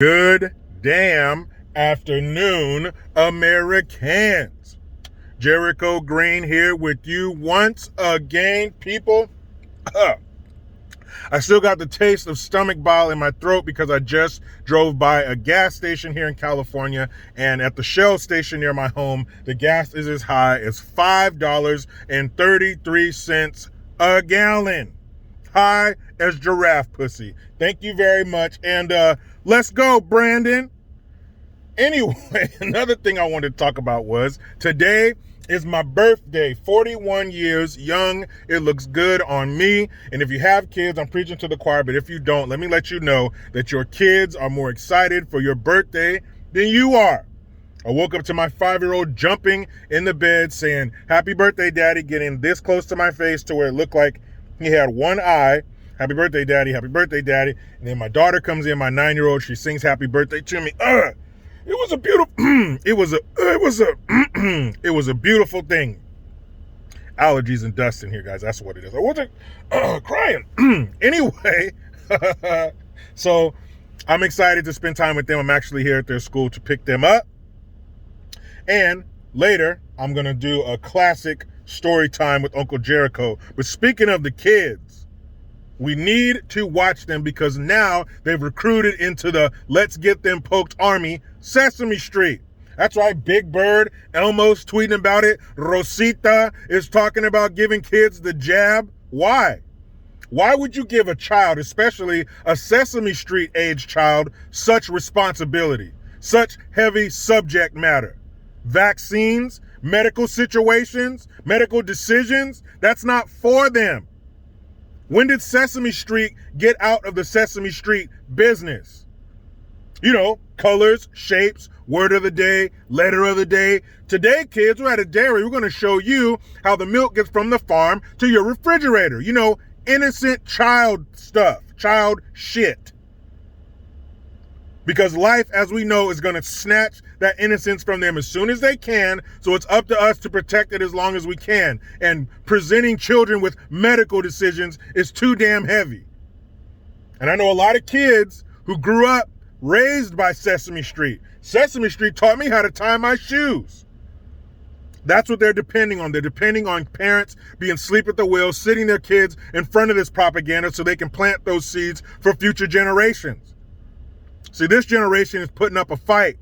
Good damn afternoon, Americans. Jericho Green here with you once again, people. I still got the taste of stomach bile in my throat because I just drove by a gas station here in California, and at the Shell station near my home, the gas is as high as $5.33 a gallon. High as giraffe pussy. Thank you very much. And let's go, Brandon. Anyway, another thing I wanted to talk about was today is my birthday. 41 years young. It looks good on me. And if you have kids, I'm preaching to the choir. But if you don't, let me let you know that your kids are more excited for your birthday than you are. I woke up to my 5-year-old jumping in the bed saying, "Happy birthday, Daddy," getting this close to my face to where it looked like he had one eye. "Happy birthday, Daddy. Happy birthday, Daddy." And then my daughter comes in, my 9-year-old. She sings happy birthday to me. It was a beautiful, it was a beautiful thing. Allergies and dust in here, guys. That's what it is. I wasn't crying. Anyway, so I'm excited to spend time with them. I'm actually here at their school to pick them up. And later, I'm going to do a classic story time with Uncle Jericho. But speaking of the kids, we need to watch them because now they've recruited into the Let's Get Them Poked Army, Sesame Street. That's right, Big Bird, Elmo's tweeting about it. Rosita is talking about giving kids the jab. Why? Why would you give a child, especially a Sesame Street age child, such responsibility, such heavy subject matter? Vaccines, medical situations, medical decisions, that's not for them. When did Sesame Street get out of the Sesame Street business? You know, colors, shapes, word of the day, letter of the day. Today, kids, we're at a dairy. We're going to show you how the milk gets from the farm to your refrigerator. You know, innocent child stuff, child shit. Because life, as we know, is going to snatch that innocence from them as soon as they can. So it's up to us to protect it as long as we can. And presenting children with medical decisions is too damn heavy. And I know a lot of kids who grew up raised by Sesame Street. Sesame Street taught me how to tie my shoes. That's what they're depending on. They're depending on parents being asleep at the wheel, sitting their kids in front of this propaganda so they can plant those seeds for future generations. See, this generation is putting up a fight.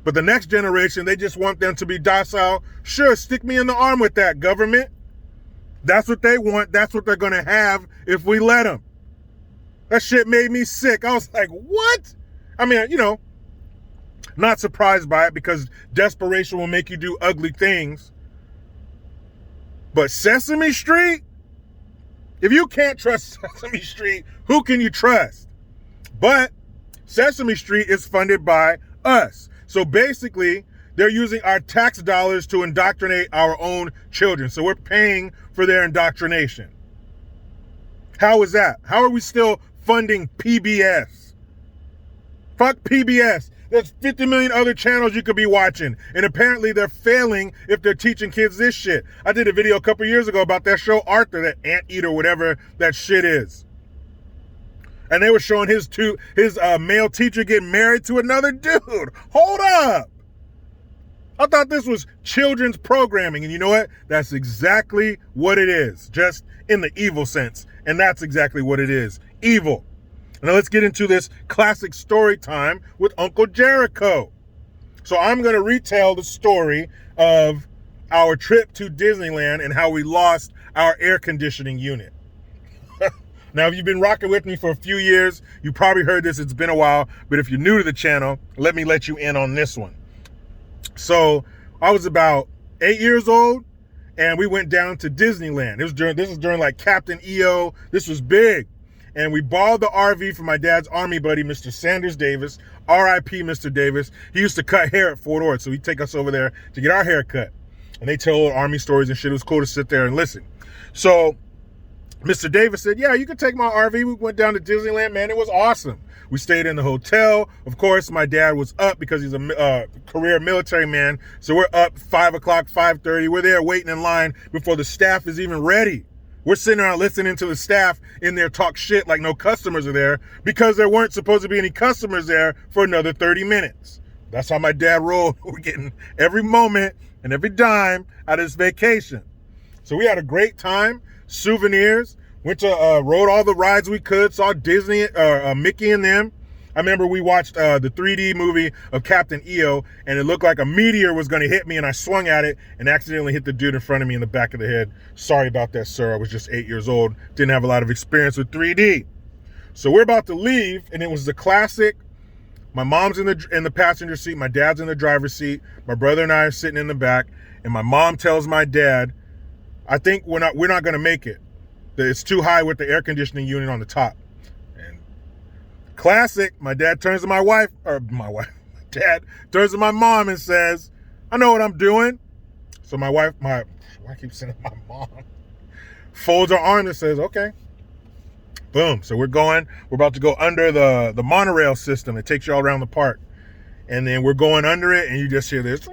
But the next generation, they just want them to be docile. Sure, stick me in the arm with that, government. That's what they want. That's what they're going to have if we let them. That shit made me sick. I was like, what? I mean, you know, not surprised by it because desperation will make you do ugly things. But Sesame Street? If you can't trust Sesame Street, who can you trust? But Sesame Street is funded by us. So basically, they're using our tax dollars to indoctrinate our own children. So we're paying for their indoctrination. How is that? How are we still funding PBS? Fuck PBS. There's 50 million other channels you could be watching. And apparently they're failing if they're teaching kids this shit. I did a video a couple years ago about that show Arthur, that anteater, whatever that shit is. And they were showing his male teacher getting married to another dude. Hold up. I thought this was children's programming. And you know what? That's exactly what it is. Just in the evil sense. And that's exactly what it is. Evil. Now let's get into this classic story time with Uncle Jericho. So I'm going to retell the story of our trip to Disneyland and how we lost our air conditioning unit. Now, if you've been rocking with me for a few years, you probably heard this. It's been a while. But if you're new to the channel, let me let you in on this one. So I was about 8 years old, and we went down to Disneyland. This was during like Captain EO. This was big. And we borrowed the RV from my dad's army buddy, Mr. Sanders Davis. R.I.P. Mr. Davis. He used to cut hair at Fort Ord, so he'd take us over there to get our hair cut. And they tell old army stories and shit. It was cool to sit there and listen. So Mr. Davis said, yeah, you can take my RV. We went down to Disneyland, man. It was awesome. We stayed in the hotel. Of course, my dad was up because he's a career military man. So we're up 5 o'clock, 5:30. We're there waiting in line before the staff is even ready We're sitting around listening to the staff in there talk shit like no customers are there because there weren't supposed to be any customers there for another 30 minutes. That's how my dad rolled. We're getting every moment and every dime out of this vacation. So we had a great time, souvenirs, went to, rode all the rides we could, saw Disney, Mickey and them. I remember we watched the 3D movie of Captain EO, and it looked like a meteor was going to hit me, and I swung at it and accidentally hit the dude in front of me in the back of the head. Sorry about that, sir. I was just 8 years old. Didn't have a lot of experience with 3D. So we're about to leave, and it was the classic. My mom's in the passenger seat. My dad's in the driver's seat. My brother and I are sitting in the back, and my mom tells my dad, I think we're not going to make it. It's too high with the air conditioning unit on the top. Classic, my dad turns to my dad turns to my mom and says, I know what I'm doing. So why I keep saying my mom, folds her arm and says, okay. Boom. So we're about to go under the monorail system. It takes you all around the park. And then we're going under it and you just hear this.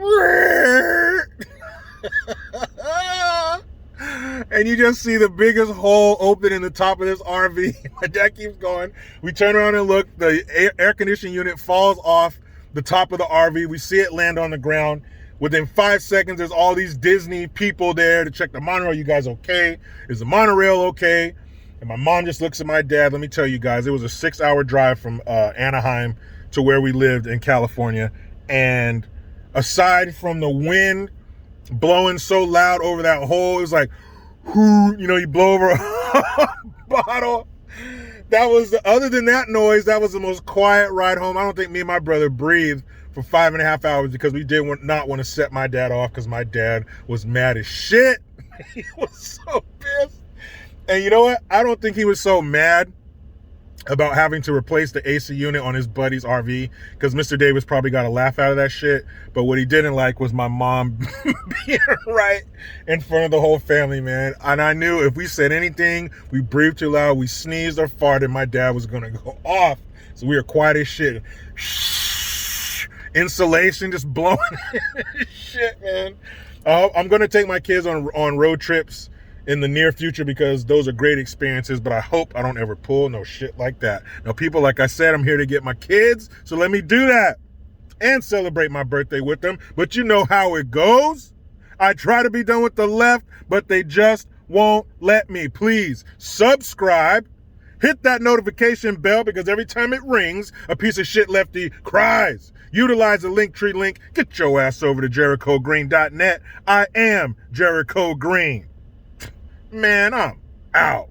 And you just see the biggest hole open in the top of this RV. My dad keeps going. We turn around and look. The air conditioning unit falls off the top of the RV. We see it land on the ground. Within 5 seconds, there's all these Disney people there to check the monorail. You guys okay? Is the monorail okay? And my mom just looks at my dad. Let me tell you guys, it was a 6-hour drive from Anaheim to where we lived in California. And aside from the wind blowing so loud over that hole, it was like, you blow over a bottle. Other than that noise, that was the most quiet ride home. I don't think me and my brother breathed for 5.5 hours because we did not want to set my dad off because my dad was mad as shit. He was so pissed. And you know what? I don't think he was so mad about having to replace the AC unit on his buddy's RV because Mr. Davis probably got a laugh out of that shit. But what he didn't like was my mom being right in front of the whole family, man. And I knew if we said anything, we breathed too loud, we sneezed or farted, my dad was going to go off. So we were quiet as shit. Insulation just blowing shit, man. I'm going to take my kids on road trips in the near future because those are great experiences, but I hope I don't ever pull no shit like that. Now, people, like I said, I'm here to get my kids, so let me do that and celebrate my birthday with them. But you know how it goes. I try to be done with the left, but they just won't let me. Please subscribe, hit that notification bell because every time it rings, a piece of shit lefty cries. Utilize the Linktree link. Get your ass over to jerichogreen.net. I am Jericho Green. Man, I'm out.